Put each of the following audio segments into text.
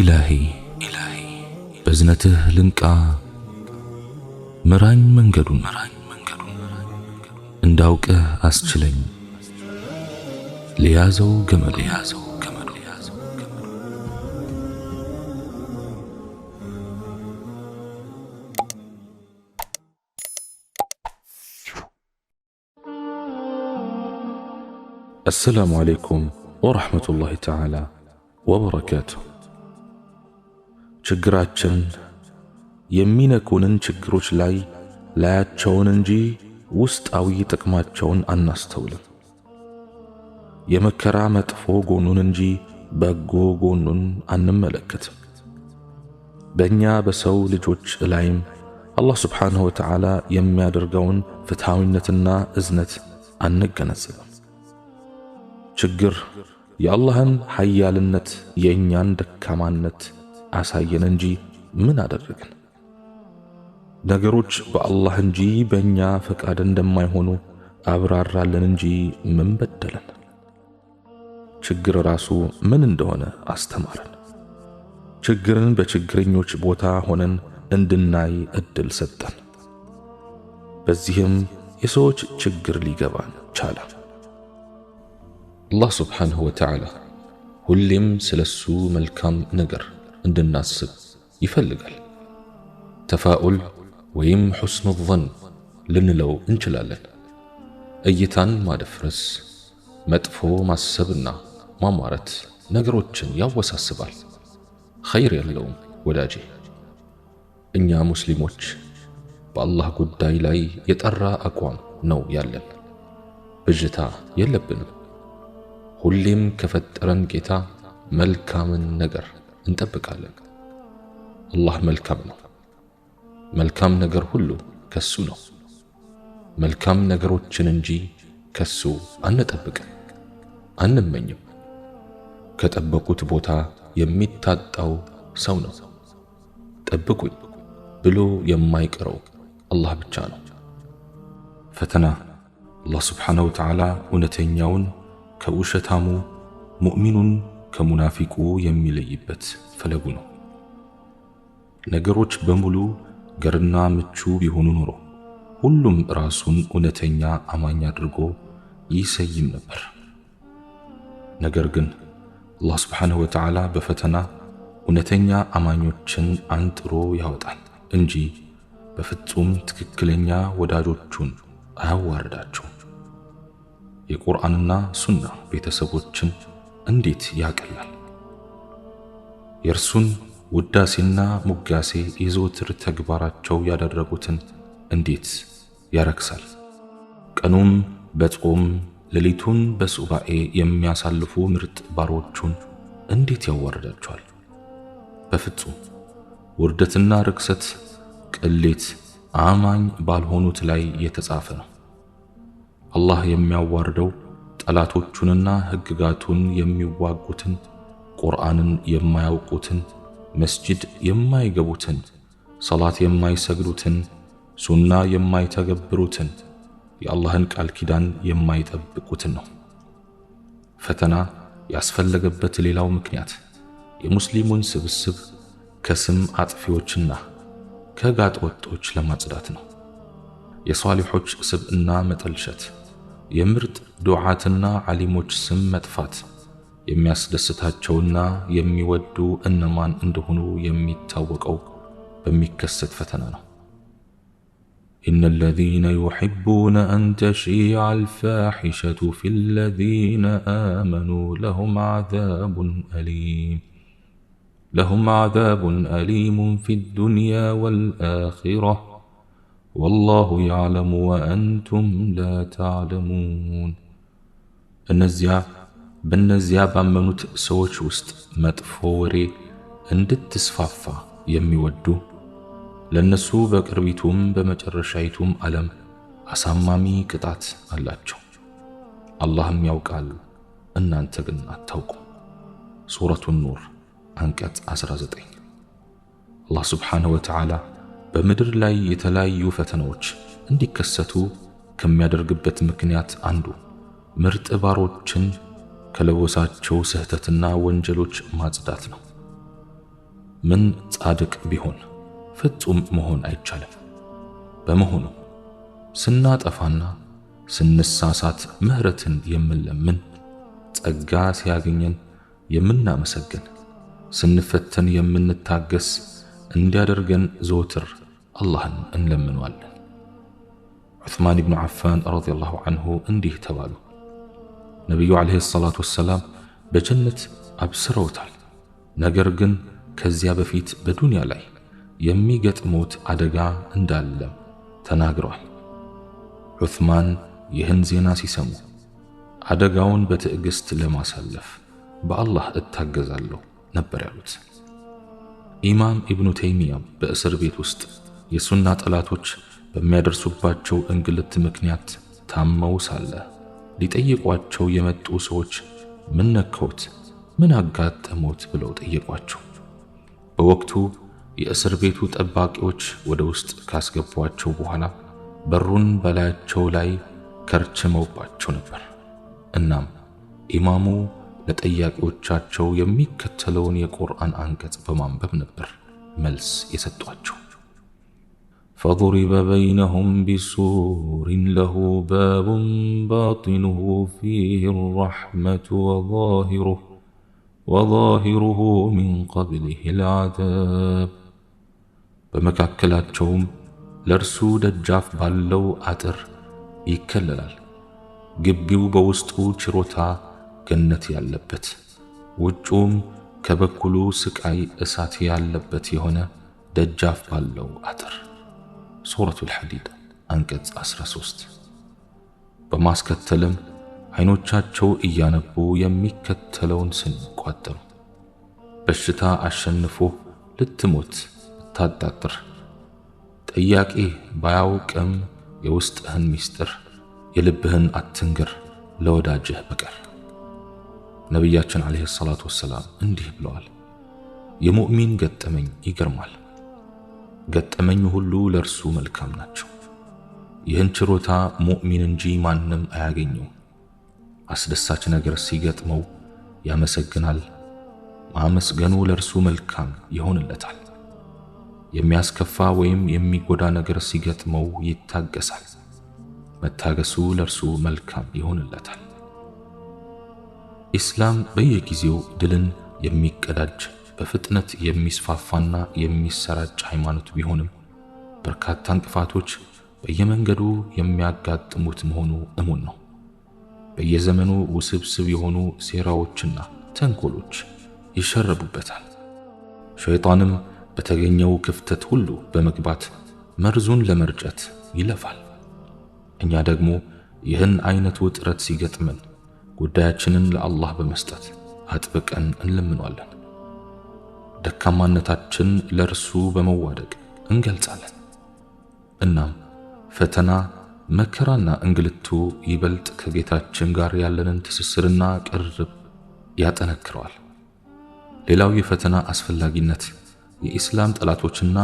إلهي بزنته لنكا مران منجدون انداوك أسجلين ليازو جمل السلام عليكم ورحمة الله تعالى وبركاته ችግራችን የሚነኩንን ችግሮች ላይ ላያቸውን እንጂ ውስጣዊ ጥቅማቸውን አናስተውልም። የመከራ መጥፎ ጎኑን እንጂ በጎ ጎኑን አንመለከትም። በእኛ በሰው ልጆች ላይም አላህ ስብሓንሁ ወተዓላ የሚያደርገውን ፍትሃዊነትና እዝነት አንገነዘብም። ችግር የአላህን ኃያልነት የእኛን ደካማነት አሳየን እንጂ ምን አደረግን? ነገሮች በአላህ እንጂ በእኛ ፈቃድ እንደማይሆኑ አብራራልን እንጂ ምን በደለን? ችግር ራሱ ምን እንደሆነ አስተማረን። ችግርን በችግረኞች ቦታ ሆነን እንድናይ እድል ሰጠን። በዚህም የሰዎች ችግር ሊገባን ቻለ። አላህ ስብሓንሁ ወተዓላ ሁሌም ስለሱ መልካም ነገር እንድናስብ ይፈልጋል። ተፋኡል ወይም ሑስኑ ظን ልንለው እንችላለን። እይታን ማደፍረስ፣ መጥፎ ማሰብና ማሟረት ነገሮችን ያወሳስባል፣ ኸይር የለውም ወዳጄ። እኛ ሙስሊሞች በአላህ ጉዳይ ላይ የጠራ አቋም ነው ያለን፣ ብዥታ የለብንም። ሁሌም ከፈጠረን ጌታ መልካምን ነገር እንጠብቃለን። አላህ መልካም ነው። መልካም ነገር ሁሉ ከሱ ነው። መልካም ነገሮችን እንጂ ከሱ አንጠብቅም፣ አንመኝም። ከጠበቁት ቦታ የሚታጣው ሰው ነው። ጠብቁኝ ብሎ የማይቀረው አላህ ብቻ ነው። ፈተና አላህ ስብሓንሁ ወተዓላ እውነተኛውን ከውሸታሙ ሙእሚኑን ከሙናፊቁ የሚለይበት ፈለጉ ነው። ነገሮች በሙሉ ገርና ምቹ ቢሆኑ ኖሮ ሁሉም ራሱን እውነተኛ አማኝ አድርጎ ይሰይም ነበር። ነገር ግን አላህ ስብሓንሁ ወተዓላ በፈተና እውነተኛ አማኞችን አንጥሮ ያወጣል እንጂ በፍጹም ትክክለኛ ወዳጆቹን አያዋርዳቸውም። የቁርአንና ሱና ቤተሰቦችን እንዴት ያቀላል! የእርሱን ውዳሴና ሙጋሴ የዘወትር ተግባራቸው ያደረጉትን እንዴት ያረክሳል! ቀኑም በጾም ሌሊቱን በሱባኤ የሚያሳልፉ ምርጥ ባሮቹን እንዴት ያዋርዳቸዋል! በፍጹም ውርደትና ርክሰት፣ ቅሌት አማኝ ባልሆኑት ላይ የተጻፈ ነው። አላህ የሚያዋርደው ጠላቶቹንና ሕግጋቱን የሚዋጉትን፣ ቁርአንን የማያውቁትን፣ መስጂድ የማይገቡትን፣ ሰላት የማይሰግዱትን፣ ሱና የማይተገብሩትን፣ የአላህን ቃል ኪዳን የማይጠብቁትን ነው። ፈተና ያስፈለገበት ሌላው ምክንያት የሙስሊሙን ስብስብ ከስም አጥፊዎችና ከጋጥ ወጦች ለማጽዳት ነው። የሷሊሖች ስብዕና መጠልሸት፣ የምርጥ ዱዓትና ዓሊሞች ስም መጥፋት የሚያስደስታቸውና የሚወዱ እነማን እንደሆኑ የሚታወቀው በሚከሰት ፈተና ነው። إن الذين يحبون أن تشيع الفاحشة في الذين آمنوا لهم عذاب أليم في الدنيا والآخرة والله يعلم وأنتم لا تعلمون። በእነዚያ ባመኑት ሰዎች ውስጥ መጥፎ ወሬ እንድትስፋፋ የሚወዱ ለነሱ በቅርቢቱም በመጨረሻይቱም ዓለም አሳማሚ ቅጣት አላቸው። አላህም ያውቃል፣ እናንተ ግን አታውቁም። ሱረቱ ኑር አንቀጽ 19። አላህ ስብሓንሁ ወተዓላ በምድር ላይ የተለያዩ ፈተናዎች እንዲከሰቱ ከሚያደርግበት ምክንያት አንዱ ምርጥ ባሮችን ከለወሳቸው ስህተትና ወንጀሎች ማጽዳት ነው። ምን ጻድቅ ቢሆን ፍጹም መሆን አይቻልም። በመሆኑ ስናጠፋና ስንሳሳት ምህረትን የምንለምን፣ ጸጋ ሲያገኘን የምናመሰግን፣ ስንፈተን የምንታገስ እንዲያደርገን ዘወትር አላህን እንለምነዋለን። ዑስማን ኢብኑ ዓፋን ረዲየላሁ ዐንሁ እንዲህ ተባሉ። ነቢዩ ዓለይሂ ሰላቱ ወሰላም በጀነት አብስረውታል። ነገር ግን ከዚያ በፊት በዱንያ ላይ የሚገጥሙት አደጋ እንዳለም ተናግረዋል። ዑስማን ይህን ዜና ሲሰሙ አደጋውን በትዕግስት ለማሳለፍ በአላህ እታገዛለሁ ነበር ያሉት። ኢማም ኢብኑ ተይሚያ በእስር ቤት ውስጥ የሱና ጠላቶች በሚያደርሱባቸው እንግልት ምክንያት ታመው ሳለ ሊጠይቋቸው የመጡ ሰዎች ምን ነካዎት፣ ምን አጋጠሞት ብለው ጠየቋቸው። በወቅቱ የእስር ቤቱ ጠባቂዎች ወደ ውስጥ ካስገቧቸው በኋላ በሩን በላያቸው ላይ ከርችመውባቸው ነበር። እናም ኢማሙ ለጠያቂዎቻቸው የሚከተለውን የቁርአን አንቀጽ በማንበብ ነበር መልስ የሰጧቸው። فضرب بينهم بسور له باب باطنه فيه الرحمة وظاهره من قبله العذاب በመካከላቸውም ለእርሱ ደጃፍ ባለው አጥር ይከለላል። ግቢው በውስጡ ችሮታ ገነት ያለበት፣ ውጩም ከበኩሉ ስቃይ እሳት ያለበት የሆነ ደጃፍ ባለው አጥር። ሱረቱል ሐዲድ አንቀጽ 13። በማስከተልም አይኖቻቸው እያነቡ የሚከተለውን ስም ቋጠሩ። በሽታ አሸንፎ ልትሞት ታጣጥር፣ ጠያቂ ባያውቅም የውስጥህን ሚስጥር የልብህን አትንገር ለወዳጅህ በቀር። ነቢያችን ዓለይሂ ሰላቱ ወሰላም እንዲህ ብለዋል፣ የሙእሚን ገጠመኝ ይገርማል። ገጠመኝ ሁሉ ለእርሱ መልካም ናቸው። ይህን ችሮታ ሙእሚን እንጂ ማንም አያገኘውም። አስደሳች ነገር ሲገጥመው ያመሰግናል፣ ማመስገኑ ለእርሱ መልካም ይሆንለታል። የሚያስከፋ ወይም የሚጎዳ ነገር ሲገጥመው ይታገሳል፣ መታገሱ ለእርሱ መልካም ይሆንለታል። ኢስላም በየጊዜው ድልን የሚቀዳጅ በፍጥነት የሚስፋፋና የሚሰራጭ ሃይማኖት ቢሆንም በርካታ እንቅፋቶች በየመንገዱ የሚያጋጥሙት መሆኑ እሙን ነው። በየዘመኑ ውስብስብ የሆኑ ሴራዎችና ተንኮሎች ይሸረቡበታል። ሸይጣንም በተገኘው ክፍተት ሁሉ በመግባት መርዙን ለመርጨት ይለፋል። እኛ ደግሞ ይህን አይነት ውጥረት ሲገጥመን ጉዳያችንን ለአላህ በመስጠት አጥብቀን እንለምነዋለን። ደካማነታችን ለእርሱ በመዋደቅ እንገልጻለን። እናም ፈተና፣ መከራና እንግልቱ ይበልጥ ከጌታችን ጋር ያለንን ትስስርና ቅርብ ያጠነክረዋል። ሌላው የፈተና አስፈላጊነት የኢስላም ጠላቶችና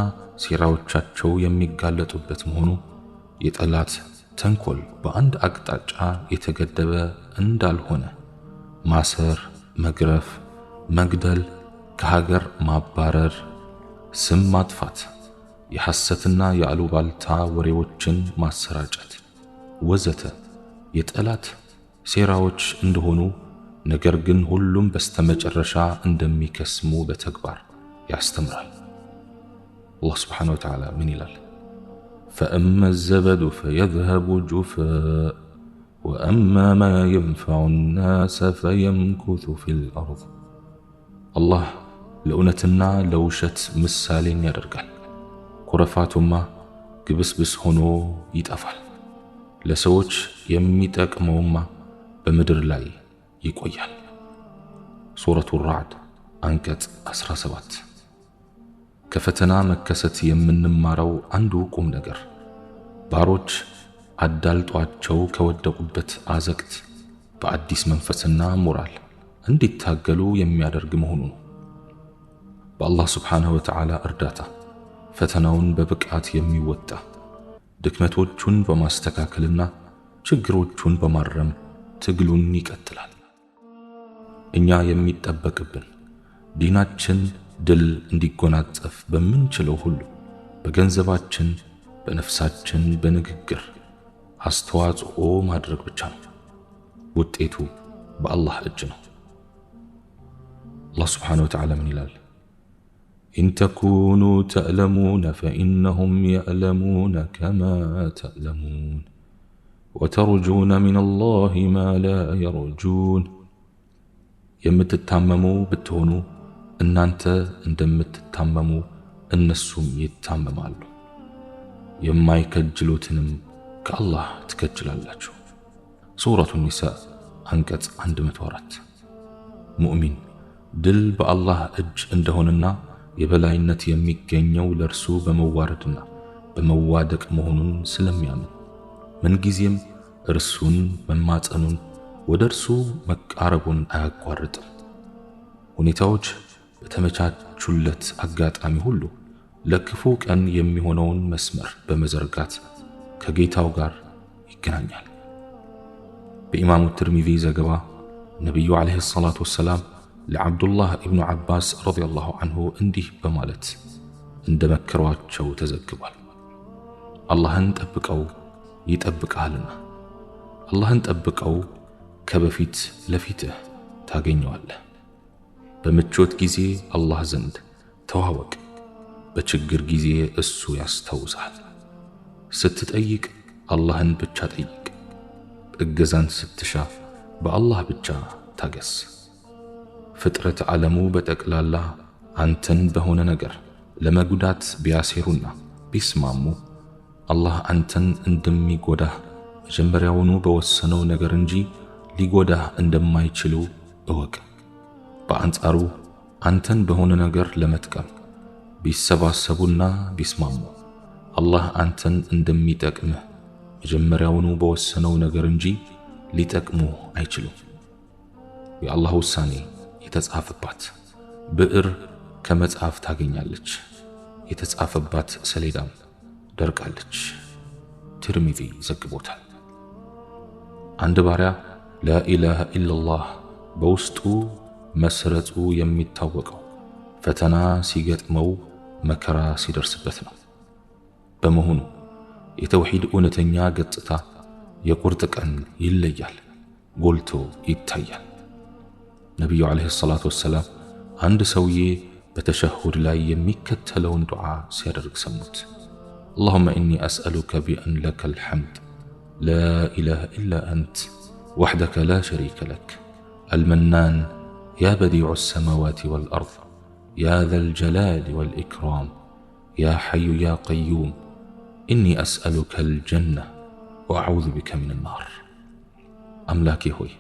ሴራዎቻቸው የሚጋለጡበት መሆኑ የጠላት ተንኮል በአንድ አቅጣጫ የተገደበ እንዳልሆነ ማሰር፣ መግረፍ፣ መግደል፣ ከሀገር ማባረር፣ ስም ማጥፋት፣ የሐሰትና የአሉባልታ ወሬዎችን ማሰራጨት ወዘተ የጠላት ሴራዎች እንደሆኑ፣ ነገር ግን ሁሉም በስተመጨረሻ እንደሚከስሙ በተግባር ያስተምራል። አላህ ስብሓነሁ ወተዓላ ምን ይላል? فأما الزبد فيذهب جفاء وأما ما ينفع الناس فيمكث في الأرض الله ለእውነትና ለውሸት ምሳሌን ያደርጋል። ኩረፋቱማ ግብስብስ ሆኖ ይጠፋል፣ ለሰዎች የሚጠቅመውማ በምድር ላይ ይቆያል። ሱረቱ ራዕድ አንቀጽ 17። ከፈተና መከሰት የምንማረው አንዱ ቁም ነገር ባሮች አዳልጧቸው ከወደቁበት አዘቅት በአዲስ መንፈስና ሞራል እንዲታገሉ የሚያደርግ መሆኑ ነው። በአላህ ስብሓንሁ ወተዓላ እርዳታ ፈተናውን በብቃት የሚወጣ ድክመቶቹን በማስተካከልና ችግሮቹን በማረም ትግሉን ይቀጥላል። እኛ የሚጠበቅብን ዲናችን ድል እንዲጎናጸፍ በምንችለው ሁሉ በገንዘባችን፣ በነፍሳችን፣ በንግግር አስተዋጽኦ ማድረግ ብቻ ነው። ውጤቱ በአላህ እጅ ነው። አላህ ስብሓነሁ ወተዓላ ምን ይላል? ኢን ተኩኑ ተዕለሙነ ፈኢነሁም የዕለሙነ ከማ ተዕለሙን ወተርጁነ ሚነላሂ ማ ላ የርጁን። የምትታመሙ ብትሆኑ እናንተ እንደምትታመሙ እነሱም ይታመማሉ፣ የማይከጅሉትንም ከአላህ ትከጅላላችሁ። ሱረቱ ኒሳ አንቀጽ 104። ሙእሚን ድል በአላህ እጅ እንደሆነና የበላይነት የሚገኘው ለእርሱ በመዋረድና በመዋደቅ መሆኑን ስለሚያምን ምንጊዜም እርሱን መማጸኑን ወደ እርሱ መቃረቡን አያቋርጥም። ሁኔታዎች በተመቻቹለት አጋጣሚ ሁሉ ለክፉ ቀን የሚሆነውን መስመር በመዘርጋት ከጌታው ጋር ይገናኛል። በኢማሙ ትርሚዚ ዘገባ ነቢዩ ዓለይሂ ሰላቱ ወሰላም ለዓብዱላህ ኢብኑ ዓባስ ረዲየላሁ ዐንሁ እንዲህ በማለት እንደመከሯቸው ተዘግቧል። አላህን ጠብቀው ይጠብቅሃልና፣ አላህን ጠብቀው ከበፊት ለፊትህ ታገኘዋለህ። በምቾት ጊዜ አላህ ዘንድ ተዋወቅ፣ በችግር ጊዜ እሱ ያስታውሳል። ስትጠይቅ አላህን ብቻ ጠይቅ፣ እገዛን ስትሻ በአላህ ብቻ ታገስ። ፍጥረት ዓለሙ በጠቅላላ አንተን በሆነ ነገር ለመጉዳት ቢያሴሩና ቢስማሙ አላህ አንተን እንደሚጎዳህ መጀመሪያውኑ በወሰነው ነገር እንጂ ሊጎዳህ እንደማይችሉ እወቅ። በአንጻሩ አንተን በሆነ ነገር ለመጥቀም ቢሰባሰቡና ቢስማሙ አላህ አንተን እንደሚጠቅምህ መጀመሪያውኑ በወሰነው ነገር እንጂ ሊጠቅሙ አይችሉም። የአላህ ውሳኔ የተጻፈባት ብዕር ከመጽሐፍ ታገኛለች፣ የተጻፈባት ሰሌዳም ደርቃለች። ትርሚዚ ዘግቦታል። አንድ ባሪያ ላኢላሃ ኢላላህ በውስጡ መስረጹ የሚታወቀው ፈተና ሲገጥመው መከራ ሲደርስበት ነው። በመሆኑ የተውሂድ እውነተኛ ገጽታ የቁርጥ ቀን ይለያል፣ ጎልቶ ይታያል። ነቢዩ ዓለይሂ ሰላቱ ወሰላም አንድ ሰውዬ በተሸሁድ ላይ የሚከተለውን ዱዓ ሲያደርግ ሰሙት። اللهم إني أسألك بأن لك الحمد لا إله إلا أنت وحدك لا شريك لك المنان يا بديع السماوات والأرض يا ذا الجلال والإكرام يا حي يا قيوم إني أسألك الجنة وأعوذ بك من النار. أملاكي هوي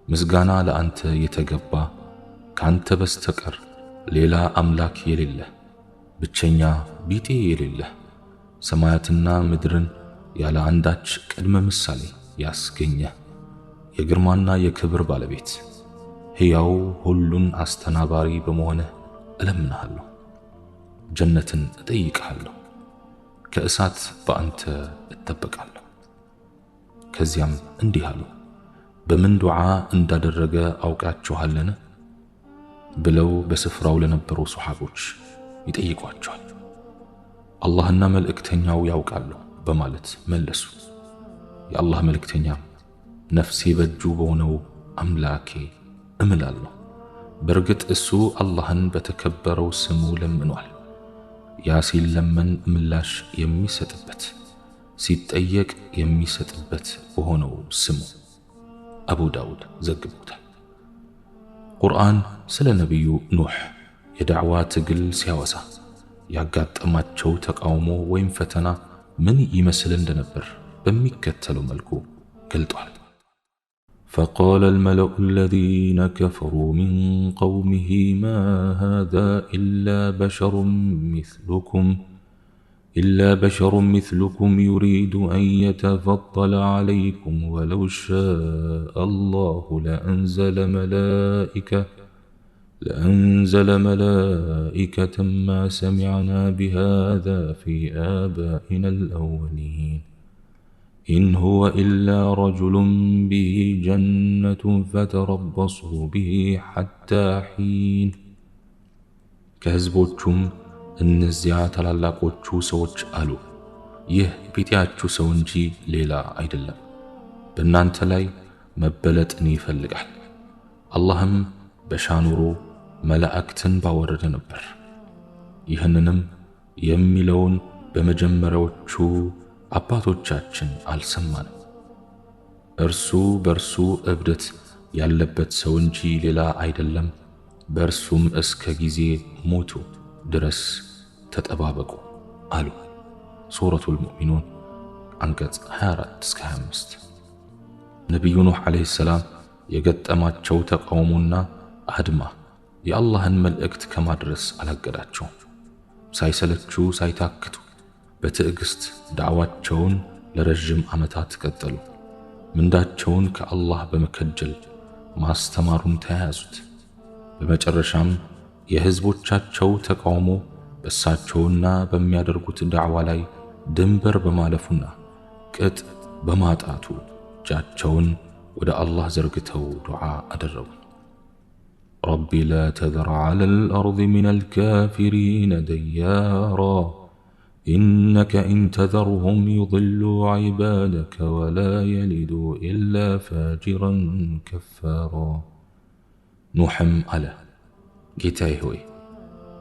مزغانا لأنت يتقبى كانت بستقر ليلا أملاك يلله بتشنيا بيتي يلله ሰማያትና ምድርን ያለ አንዳች ቅድመ ምሳሌ ያስገኘ የግርማና የክብር ባለቤት ሕያው ሁሉን አስተናባሪ በመሆንህ እለምንሃለሁ፣ ጀነትን እጠይቅሃለሁ፣ ከእሳት በአንተ እጠበቃለሁ። ከዚያም እንዲህ አሉ፣ በምን ዱዓ እንዳደረገ አውቃችኋልን ብለው በስፍራው ለነበሩ ሱሐቦች ይጠይቋቸዋል። አላህና መልእክተኛው ያውቃሉ በማለት መለሱ። የአላህ መልእክተኛም ነፍሴ በእጁ በሆነው አምላኬ እምላለሁ፣ በእርግጥ እሱ አላህን በተከበረው ስሙ ለምኗል። ያ ሲለመን ምላሽ የሚሰጥበት ሲጠየቅ የሚሰጥበት በሆነው ስሙ። አቡ ዳውድ ዘግቦታል። ቁርአን ስለ ነቢዩ ኑህ የዳዕዋ ትግል ሲያወሳ ያጋጠማቸው ተቃውሞ ወይም ፈተና ምን ይመስል እንደነበር በሚከተለው መልኩ ገልጧል። فقال الملأ الذين كفروا من قومه ما هذا إلا بشر مثلكم يريد أن يتفضل عليكم ولو شاء الله لأنزل ملائكة ما سمعنا بهذا في آبائنا الأولين إن هو إلا رجل به جنة فتربصوا به حتى حين. ከህዝቦቹም እነዚያ ታላላቆቹ ሰዎች አሉ፣ ይህ ቢጤያችሁ ሰው እንጂ ሌላ አይደለም፣ በእናንተ ላይ መበለጥን ይፈልጋል። አላህም በሻኑሮ መላእክትን ባወረደ ነበር። ይህንንም የሚለውን በመጀመሪያዎቹ አባቶቻችን አልሰማንም። እርሱ በርሱ እብደት ያለበት ሰው እንጂ ሌላ አይደለም፣ በርሱም እስከ ጊዜ ሞቱ ድረስ ተጠባበቁ አሉ። ሱረቱል ሙእሚኑን አንቀጽ 24-25። ነቢዩ ኑህ ዓለይሂ ሰላም የገጠማቸው ተቃውሞና አድማ የአላህን መልእክት ከማድረስ አላገዳቸውም። ሳይሰለቹ ሳይታክቱ በትዕግስት ዳዕዋቸውን ለረጅም ዓመታት ቀጠሉ። ምንዳቸውን ከአላህ በመከጀል ማስተማሩን ተያያዙት። በመጨረሻም የህዝቦቻቸው ተቃውሞ በእሳቸውና በሚያደርጉት ዳዕዋ ላይ ድንበር በማለፉና ቅጥ በማጣቱ እጃቸውን ወደ አላህ ዘርግተው ዱዓ አደረጉ። ረቢ ላ ተዘር ዐላ አልአርድ ሚነል ካፊሪነ ደያራ ኢነከ ኢን ተዘርሁም ዩድሉ ዒባደከ ወላ የሊዱ ኢላ ፋጅረን ከፋራ። ኑሕም አለ፣ ጌታዬ ሆይ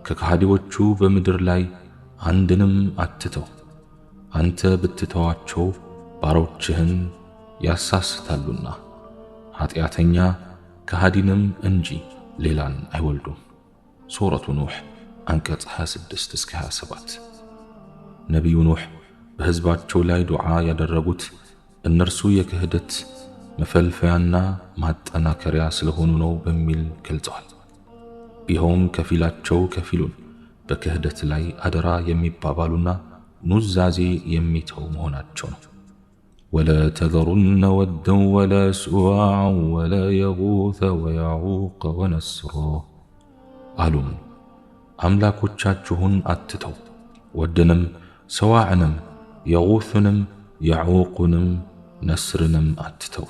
ከከሃዲዎቹ በምድር ላይ አንድንም አትተው። አንተ ብትተዋቸው ባሮችህን ያሳስታሉና ኃጢአተኛ ከሃዲንም እንጂ ሌላን አይወልዱም። ሱረቱ ኑሕ አንቀጽ 26-27። ነቢዩ ኑሕ በሕዝባቸው ላይ ዱዓ ያደረጉት እነርሱ የክህደት መፈልፈያና ማጠናከሪያ ስለሆኑ ነው በሚል ገልጸዋል። ይኸውም ከፊላቸው ከፊሉን በክህደት ላይ አደራ የሚባባሉና ኑዛዜ የሚተው መሆናቸው ነው። ወላ ተዘሩነ ወደን ወላ ሱዋዐን ወላ የጉተ ወየዑቀ ወነስራ አሉም፣ አምላኮቻችሁን አትተው፣ ወደንም ሰዋዕንም የጉትንም የዑቅንም ነስርንም አትተው።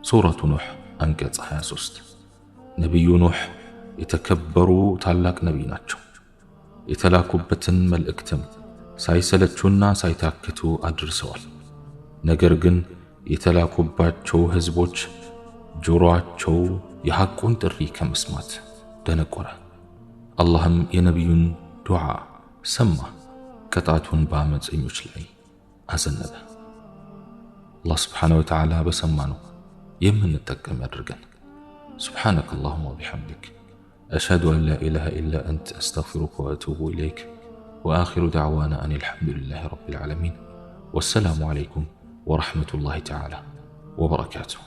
ሱረቱ ኑሕ አንቀጽ 23። ነቢዩ ኑሕ የተከበሩ ታላቅ ነቢይ ናቸው። የተላኩበትን መልእክትም ሳይሰለቹና ሳይታክቱ አድርሰዋል። ነገር ግን የተላኩባቸው ህዝቦች ጆሮአቸው የሐቁን ጥሪ ከመስማት ደነቆረ። አላህም የነቢዩን ዱዓ ሰማ፣ ቅጣቱን በአመፀኞች ላይ አዘነበ። አላህ ስብሓነሁ ወተዓላ በሰማነው የምንጠቀም ያድርገን። ሱብሓነከ አላሁመ ወቢሐምዲክ አሽሀዱ አን ላ ኢላሃ ኢላ አንተ አስተግፊሩከ ወአቱቡ ኢለይክ ወአኺሩ ደዕዋና አን አልሐምዱሊላሂ ረቢል ዓለሚን ወሰላሙ ዓለይኩም ورحمة الله تعالى وبركاته.